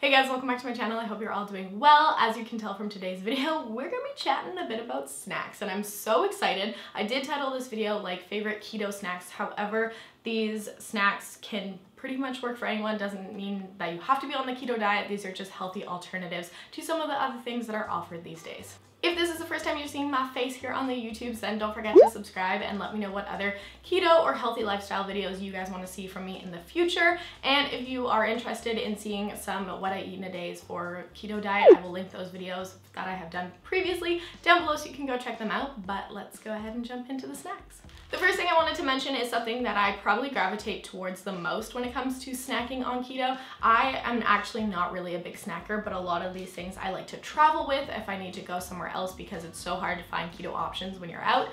Hey guys, welcome back to my channel. I hope you're all doing well. As you can tell from today's video, we're gonna be chatting a bit about snacks and I'm so excited. I did title this video like favorite keto snacks. However, these snacks can pretty much work for anyone. Doesn't mean that you have to be on the keto diet. These are just healthy alternatives to some of the other things that are offered these days. If this is the first time you're seeing my face here on the YouTubes, then don't forget to subscribe and let me know what other keto or healthy lifestyle videos you guys want to see from me in the future. And if you are interested in seeing some what I eat in a days for keto diet, I will link those videos that I have done previously down below so you can go check them out. But let's go ahead and jump into the snacks. The first thing I wanted to mention is something that I probably gravitate towards the most when it comes to snacking on keto. I am actually not really a big snacker, but a lot of these things I like to travel with if I need to go somewhere else because it's so hard to find keto options when you're out,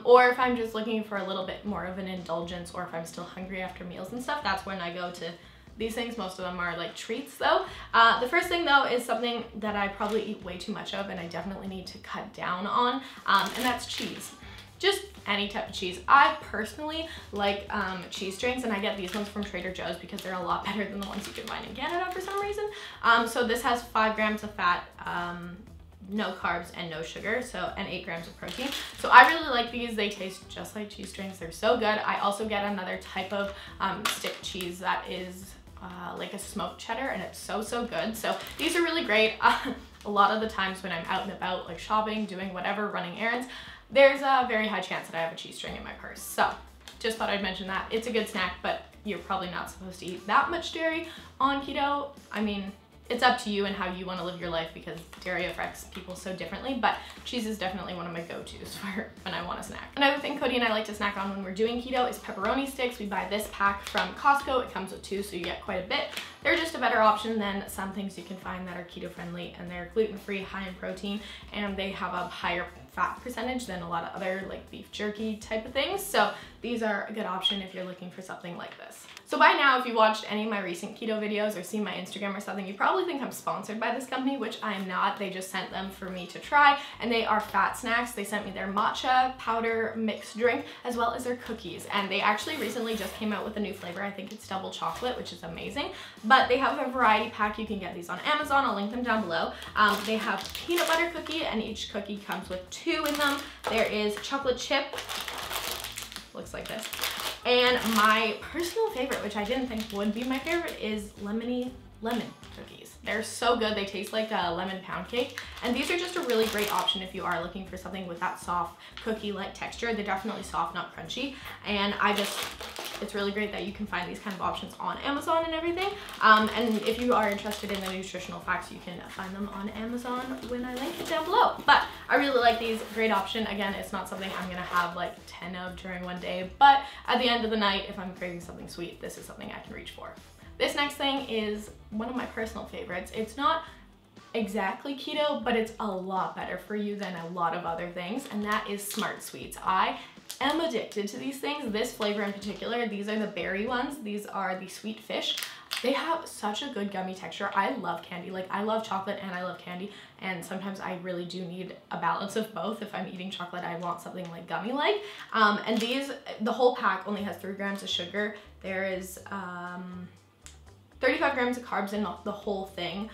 or if I'm just looking for a little bit more of an indulgence, or if I'm still hungry after meals and stuff, that's when I go to these things. Most of them are like treats though. The first thing though is something that I probably eat way too much of and I definitely need to cut down on, and that's cheese. Just any type of cheese. I personally like cheese strings, and I get these ones from Trader Joe's because they're a lot better than the ones you can find in Canada for some reason. So this has 5 grams of fat, no carbs and no sugar, and 8 grams of protein. So I really like these. They taste just like cheese strings. They're so good. I also get another type of stick cheese that is like a smoked cheddar, and it's so good. So these are really great. A lot of the times when I'm out and about, like shopping, doing whatever, running errands, there's a very high chance that I have a cheese string in my purse. So just thought I'd mention that. It's a good snack, but you're probably not supposed to eat that much dairy on keto. I mean, it's up to you and how you want to live your life because dairy affects people so differently, but cheese is definitely one of my go-tos for when I want a snack. Another thing Cody and I like to snack on when we're doing keto is pepperoni sticks. We buy this pack from Costco. It comes with 2, so you get quite a bit. They're just a better option than some things you can find that are keto friendly, and they're gluten-free, high in protein, and they have a higher fat percentage than a lot of other like beef jerky type of things. So these are a good option if you're looking for something like this. So by now, if you watched any of my recent keto videos or seen my Instagram or something, you probably think I'm sponsored by this company, which I am not. They just sent them for me to try, and they are fat snacks. They sent me their matcha powder mixed drink as well as their cookies, and they actually recently just came out with a new flavor. I think it's double chocolate, which is amazing, but they have a variety pack. You can get these on Amazon. I'll link them down below. They have peanut butter cookie, and each cookie comes with 2 in them. There is chocolate chip, looks like this. And my personal favorite, which I didn't think would be my favorite, is lemon cookies. They're so good. They taste like a lemon pound cake. And these are just a really great option if you are looking for something with that soft cookie-like texture. They're definitely soft, not crunchy. And it's really great that you can find these kind of options on Amazon and everything. And if you are interested in the nutritional facts, you can find them on Amazon when I link it down below. But I really like these. Great option. Again, it's not something I'm gonna have like 10 of during one day, but at the end of the night, if I'm craving something sweet, this is something I can reach for. This next thing is one of my personal favorites. It's not exactly keto, but it's a lot better for you than a lot of other things, and that is Smart Sweets. I am addicted to these things. This flavor in particular, these are the berry ones. These are the sweet fish. They have such a good gummy texture. I love candy. Like, I love chocolate and I love candy, and sometimes I really do need a balance of both. If I'm eating chocolate, I want something like gummy-like. And these, the whole pack only has 3 grams of sugar. There is 35 grams of carbs in the whole thing,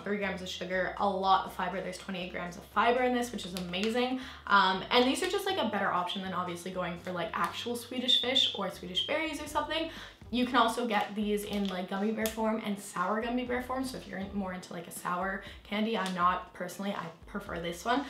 3 grams of sugar, a lot of fiber. There's 28 grams of fiber in this, which is amazing. And these are just like a better option than obviously going for like actual Swedish fish or Swedish berries or something. You can also get these in like gummy bear form and sour gummy bear form. So if you're more into like a sour candy, I'm not personally, I prefer this one,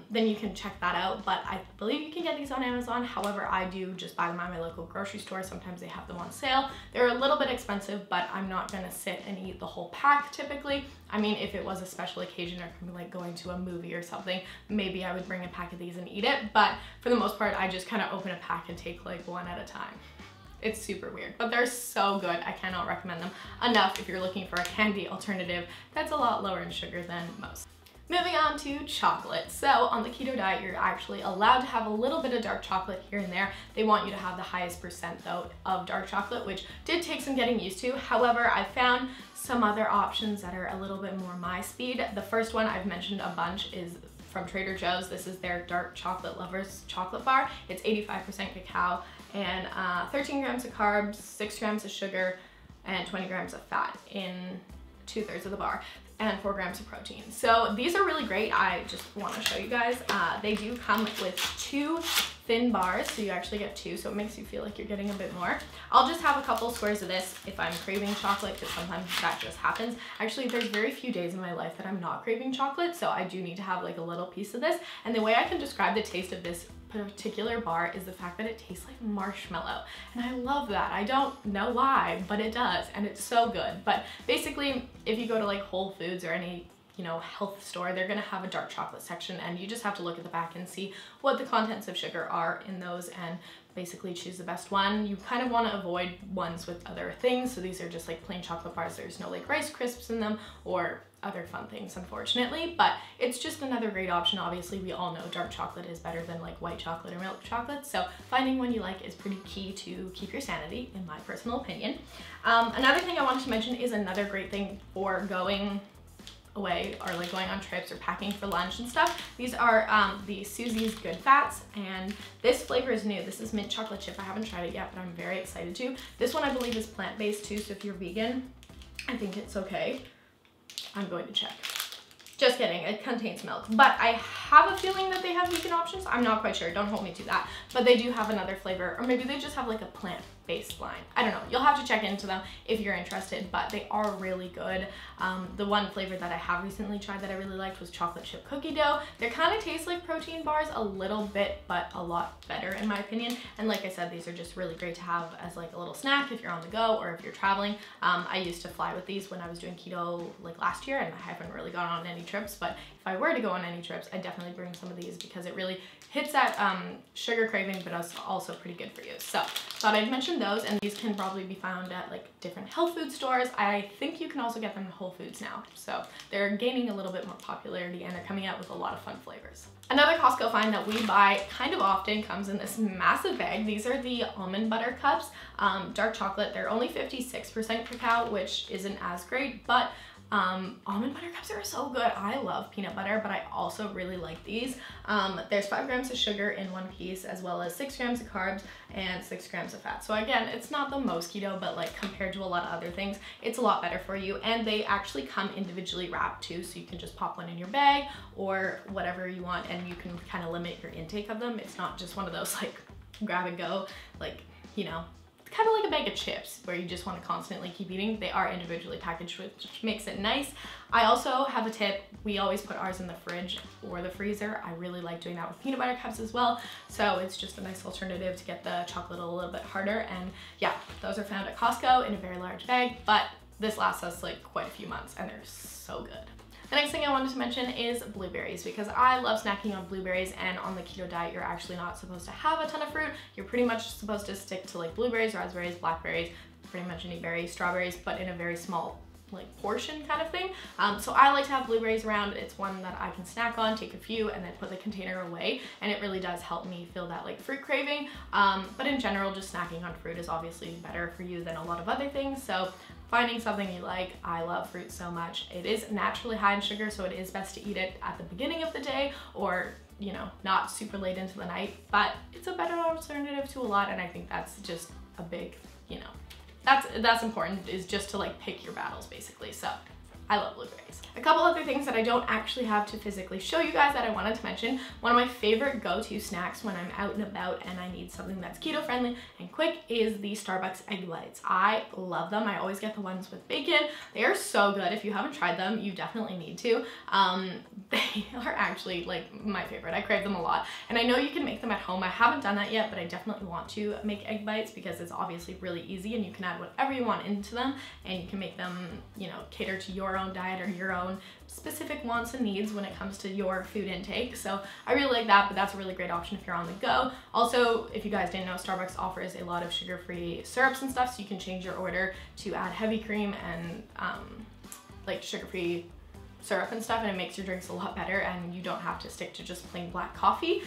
then you can check that out. But I believe you can get these on Amazon. However, I do just buy them at my local grocery store. Sometimes they have them on sale. They're a little bit expensive, but I'm not gonna sit and eat the whole pack typically. I mean, if it was a special occasion or like going to a movie or something, maybe I would bring a pack of these and eat it. But for the most part, I just kind of open a pack and take like one at a time. It's super weird, but they're so good. I cannot recommend them enough if you're looking for a candy alternative that's a lot lower in sugar than most. Moving on to chocolate. So on the keto diet, you're actually allowed to have a little bit of dark chocolate here and there. They want you to have the highest percent though of dark chocolate, which did take some getting used to. However, I found some other options that are a little bit more my speed. The first one I've mentioned a bunch is from Trader Joe's. This is their dark chocolate lovers chocolate bar. It's 85% cacao and 13 grams of carbs, 6 grams of sugar, and 20 grams of fat in 2/3 of the bar, and 4 grams of protein. So these are really great. I just want to show you guys. They do come with 2 thin bars, so you actually get 2, so it makes you feel like you're getting a bit more. I'll just have a couple squares of this if I'm craving chocolate, because sometimes that just happens. Actually, there's very few days in my life that I'm not craving chocolate, so I do need to have like a little piece of this. And the way I can describe the taste of this particular bar is the fact that it tastes like marshmallow, and I love that. I don't know why, but it does, and it's so good. But basically, if you go to like Whole Foods or any health store, they're gonna have a dark chocolate section, and you just have to look at the back and see what the contents of sugar are in those and basically choose the best one. You kind of want to avoid ones with other things, so these are just like plain chocolate bars. There's no like Rice Crisps in them or other fun things, unfortunately, but it's just another great option. Obviously, we all know dark chocolate is better than like white chocolate or milk chocolate, so finding one you like is pretty key to keep your sanity, in my personal opinion. Another thing I wanted to mention is another great thing for going away or like going on trips or packing for lunch and stuff. These are the Susie's Good Fats, and this flavor is new. This is mint chocolate chip. I haven't tried it yet, but I'm very excited to. This one I believe is plant-based too, so if you're vegan, I think it's okay. I'm going to check. Just kidding, it contains milk, but I have a feeling that they have vegan options. I'm not quite sure, don't hold me to that, but they do have another flavor, or maybe they just have like a plant-based line. I don't know, you'll have to check into them if you're interested, but they are really good. The one flavor that I have recently tried that I really liked was chocolate chip cookie dough. They kind of taste like protein bars a little bit, but a lot better in my opinion. And like I said, these are just really great to have as like a little snack if you're on the go or if you're traveling. I used to fly with these when I was doing keto like last year, and I haven't really gone on any trips, but if I were to go on any trips, I'd definitely bring some of these because it really hits that sugar craving, but it's also pretty good for you. So thought I'd mention those, and these can probably be found at like different health food stores. I think you can also get them in Whole Foods now. So they're gaining a little bit more popularity, and they're coming out with a lot of fun flavors. Another Costco find that we buy kind of often comes in this massive bag. These are the almond butter cups, dark chocolate. They're only 56% cacao, which isn't as great, but almond butter cups are so good. I love peanut butter, but I also really like these. There's 5 grams of sugar in one piece, as well as 6 grams of carbs and 6 grams of fat. So again, it's not the most keto, but like compared to a lot of other things, it's a lot better for you. And they actually come individually wrapped too, so you can just pop one in your bag or whatever you want, and you can kind of limit your intake of them. It's not just one of those like grab and go, like, kind of like a bag of chips where you just want to constantly keep eating. They are individually packaged, which makes it nice. I also have a tip. We always put ours in the fridge or the freezer. I really like doing that with peanut butter cups as well. So it's just a nice alternative to get the chocolate a little bit harder. And yeah, those are found at Costco in a very large bag, but this lasts us like quite a few months, and they're so good. The next thing I wanted to mention is blueberries, because I love snacking on blueberries, and on the keto diet, you're actually not supposed to have a ton of fruit. You're pretty much supposed to stick to like blueberries, raspberries, blackberries, pretty much any berry, strawberries, but in a very small like portion kind of thing. So I like to have blueberries around. It's one that I can snack on, take a few, and then put the container away, and it really does help me feel that like fruit craving. But in general, just snacking on fruit is obviously better for you than a lot of other things. So finding something you like. I love fruit so much. It is naturally high in sugar, so it is best to eat it at the beginning of the day, or not super late into the night, but it's a better alternative to a lot, and I think that's just a big, that's important, is just to like pick your battles basically. So I love blueberries. A couple other things that I don't actually have to physically show you guys that I wanted to mention. One of my favorite go-to snacks when I'm out and about and I need something that's keto friendly and quick is the Starbucks egg whites. I love them. I always get the ones with bacon. They are so good. If you haven't tried them, you definitely need to. They are actually like my favorite. I crave them a lot. And I know you can make them at home. I haven't done that yet, but I definitely want to make egg bites because it's obviously really easy, and you can add whatever you want into them, and you can make them, cater to your own diet or your own specific wants and needs when it comes to your food intake. So I really like that, but that's a really great option if you're on the go. Also, if you guys didn't know, Starbucks offers a lot of sugar-free syrups and stuff, so you can change your order to add heavy cream and like sugar-free syrup and stuff, and it makes your drinks a lot better, and you don't have to stick to just plain black coffee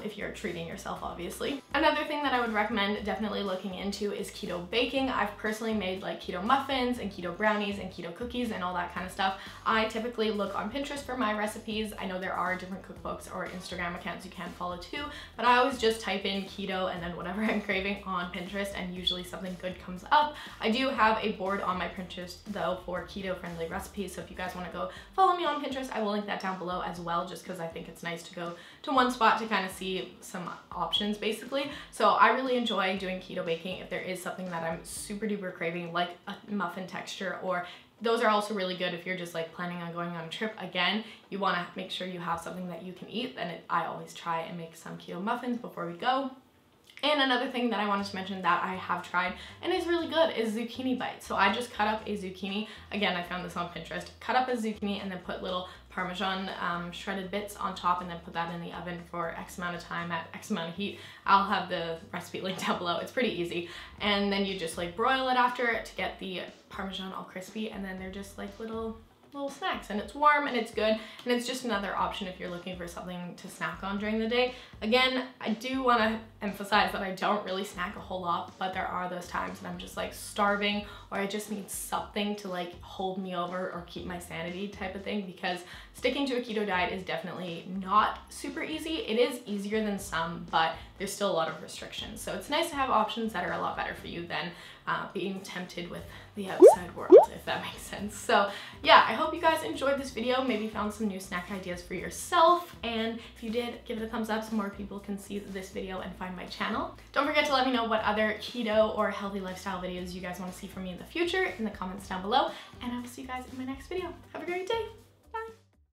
if you're treating yourself, obviously. Another thing that I would recommend definitely looking into is keto baking. I've personally made like keto muffins and keto brownies and keto cookies and all that kind of stuff. I typically look on Pinterest for my recipes. I know there are different cookbooks or Instagram accounts you can follow too, but I always just type in keto and then whatever I'm craving on Pinterest, and usually something good comes up. I do have a board on my Pinterest though for keto friendly recipes, so if you guys want to go follow me on Pinterest, I will link that down below as well, just because I think it's nice to go to one spot to kind of see some options basically. So I really enjoy doing keto baking if there is something that I'm super duper craving, like a muffin texture, or those are also really good if you're just like planning on going on a trip. Again, you want to make sure you have something that you can eat. Then I always try and make some keto muffins before we go. And another thing that I wanted to mention that I have tried and is really good is zucchini bites. So I just cut up a zucchini. Again, I found this on Pinterest. Cut up a zucchini and then put little Parmesan shredded bits on top, and then put that in the oven for X amount of time at X amount of heat. I'll have the recipe linked down below. It's pretty easy. And then you just like broil it after to get the Parmesan all crispy, and then they're just like little snacks, and it's warm and it's good, and it's just another option if you're looking for something to snack on during the day. Again, I do want to emphasize that I don't really snack a whole lot, but there are those times that I'm just like starving, or I just need something to like hold me over or keep my sanity type of thing, because sticking to a keto diet is definitely not super easy. It is easier than some, but there's still a lot of restrictions. So it's nice to have options that are a lot better for you than being tempted with the outside world, if that makes sense. So yeah, I hope you guys enjoyed this video, maybe found some new snack ideas for yourself, and if you did, give it a thumbs up so more people can see this video and find my channel. Don't forget to let me know what other keto or healthy lifestyle videos you guys want to see from me in the future in the comments down below, and I will see you guys in my next video. Have a great day!